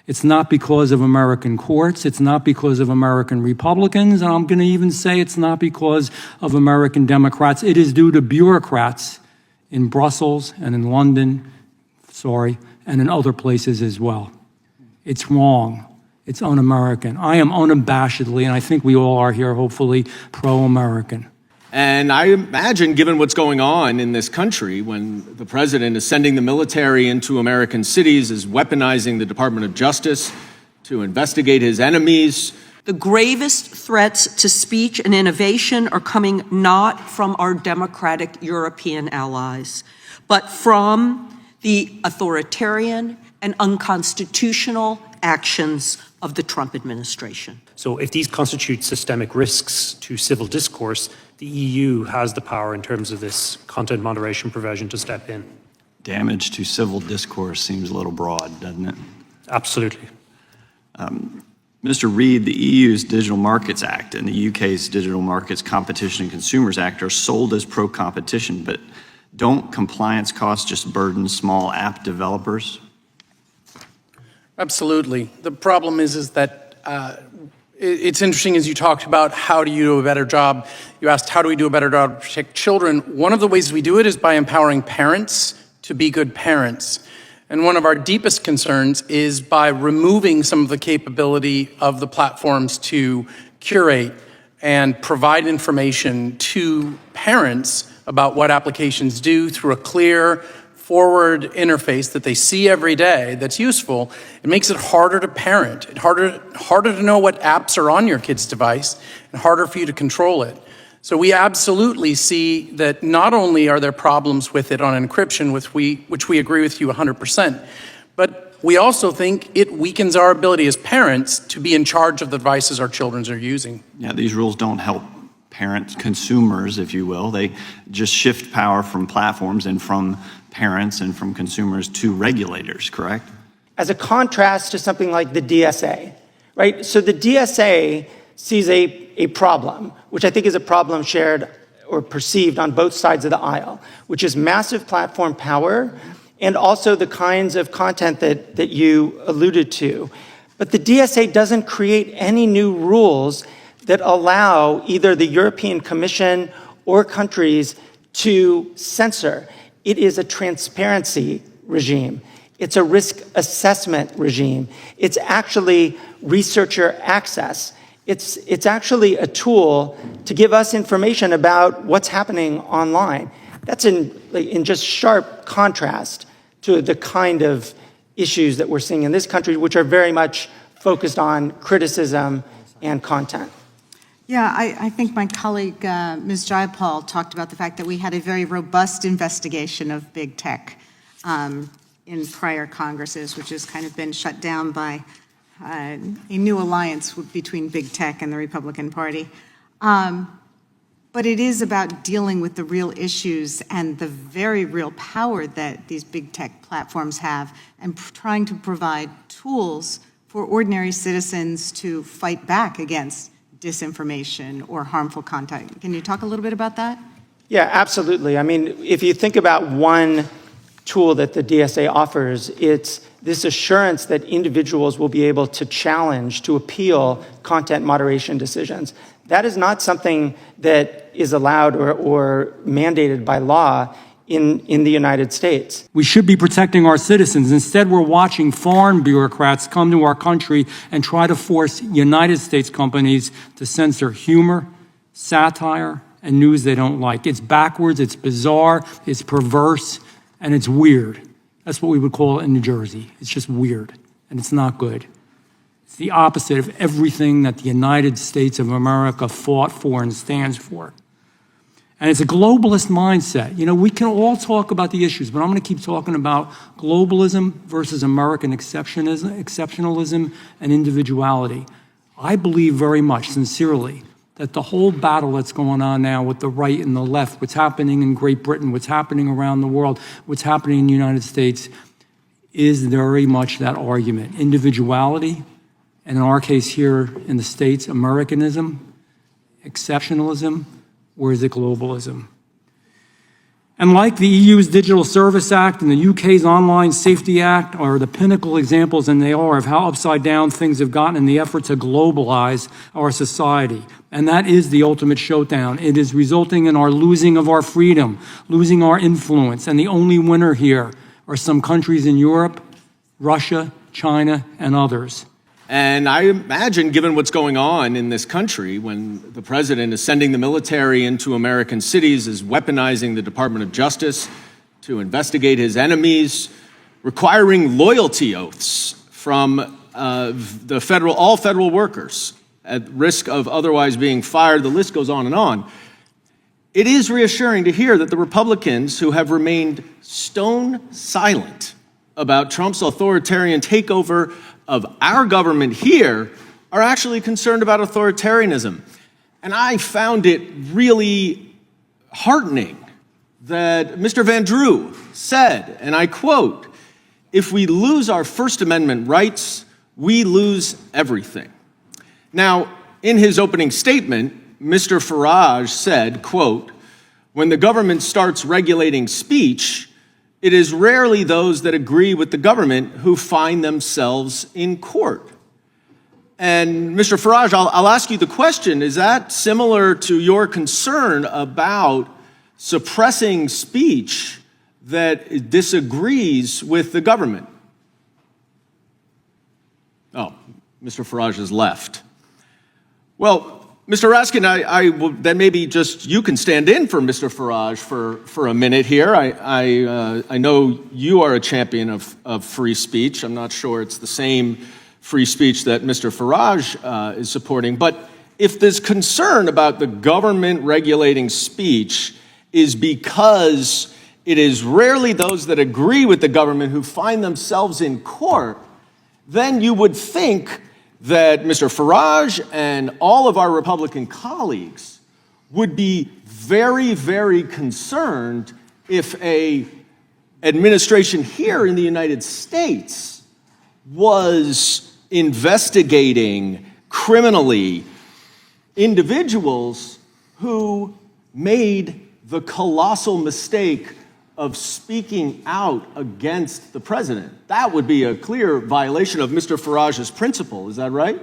It's not because of American courts. It's not because of American Republicans. And I'm going to even say it's not because of American Democrats. It is due to bureaucrats in Brussels and in London, and in other places as well. It's wrong. It's un-American. I am unabashedly, and I think we all are here, hopefully, pro-American. And I imagine, given what's going on in this country, when the president is sending the military into American cities, is weaponizing the Department of Justice to investigate his enemies. The gravest threats to speech and innovation are coming not from our democratic European allies, but from the authoritarian and unconstitutional actions of the Trump administration. So if these constitute systemic risks to civil discourse, the EU has the power in terms of this content moderation provision to step in. Damage to civil discourse seems a little broad, doesn't it? Absolutely. Mr. Reid, the EU's Digital Markets Act and the UK's Digital Markets Competition and Consumers Act are sold as pro-competition, but don't compliance costs just burden small app developers? Absolutely. The problem is that it's interesting, as you talked about, how do you do a better job? You asked, how do we do a better job to protect children? One of the ways we do it is by empowering parents to be good parents. And one of our deepest concerns is by removing some of the capability of the platforms to curate and provide information to parents about what applications do through a clear, forward interface that they see every day that's useful. It makes it harder to parent, harder to know what apps are on your kid's device, and harder for you to control it. So we absolutely see that not only are there problems with it on encryption, which we agree with you 100%, but we also think it weakens our ability as parents to be in charge of the devices our children are using. Yeah, these rules don't help parents, consumers, if you will. They just shift power from platforms and from parents and from consumers to regulators, correct? As a contrast to something like the DSA, right? So the DSA sees a problem, which I think is a problem shared or perceived on both sides of the aisle, which is massive platform power and also the kinds of content that you alluded to. But the DSA doesn't create any new rules that allow either the European Commission or countries to censor. It is a transparency regime. It's a risk assessment regime. It's actually researcher access. It's actually a tool to give us information about what's happening online. That's in just sharp contrast to the kind of issues that we're seeing in this country, which are very much focused on criticism and content. Yeah, I think my colleague, Ms. Jayapal, talked about the fact that we had a very robust investigation of big tech in prior Congresses, which has kind of been shut down by a new alliance between big tech and the Republican Party. But it is about dealing with the real issues and the very real power that these big tech platforms have and trying to provide tools for ordinary citizens to fight back against disinformation or harmful content. Can you talk a little bit about that? Yeah, absolutely. I mean, if you think about one tool that the DSA offers, it's this assurance that individuals will be able to challenge, to appeal content moderation decisions. That is not something that is allowed or mandated by law in the United States. We should be protecting our citizens. Instead, we're watching foreign bureaucrats come to our country and try to force United States companies to censor humor, satire, and news they don't like. It's backwards, it's bizarre, it's perverse, and it's weird. That's what we would call it in New Jersey. It's just weird, and it's not good. It's the opposite of everything that the United States of America fought for and stands for. And it's a globalist mindset. You know, we can all talk about the issues, but I'm going to keep talking about globalism versus American exceptionalism and individuality. I believe very much, sincerely, that the whole battle that's going on now with the right and the left, what's happening in Great Britain, what's happening around the world, what's happening in the United States, is very much that argument. Individuality, and in our case here in the States, Americanism, exceptionalism, or is it globalism? And like the EU's Digital Service Act and the UK's Online Safety Act are the pinnacle examples, and they are, of how upside down things have gotten in the effort to globalize our society. And that is the ultimate showdown. It is resulting in our losing of our freedom, losing our influence. And the only winner here are some countries in Europe, Russia, China, and others. And I imagine, given what's going on in this country, when the president is sending the military into American cities, is weaponizing the Department of Justice to investigate his enemies, requiring loyalty oaths from all federal workers at risk of otherwise being fired, the list goes on and on. It is reassuring to hear that the Republicans, who have remained stone silent about Trump's authoritarian takeover of our government here, are actually concerned about authoritarianism. And I found it really heartening that Mr. Van Drew said, and I quote, "If we lose our First Amendment rights, we lose everything." Now, in his opening statement, Mr. Farage said, quote, "When the government starts regulating speech, it is rarely those that agree with the government who find themselves in court." And Mr. Farage, I'll ask you the question, is that similar to your concern about suppressing speech that disagrees with the government? Oh, Mr. Farage has left. Well, Mr. Raskin, I will, then maybe just you can stand in for Mr. Farage for a minute here. I know you are a champion of free speech. I'm not sure it's the same free speech that Mr. Farage is supporting. But if this concern about the government regulating speech is because it is rarely those that agree with the government who find themselves in court, then you would think that Mr. Farage and all of our Republican colleagues would be very, very concerned if an administration here in the United States was investigating criminally individuals who made the colossal mistake of speaking out against the president. That would be a clear violation of Mr. Farage's principle. Is that right?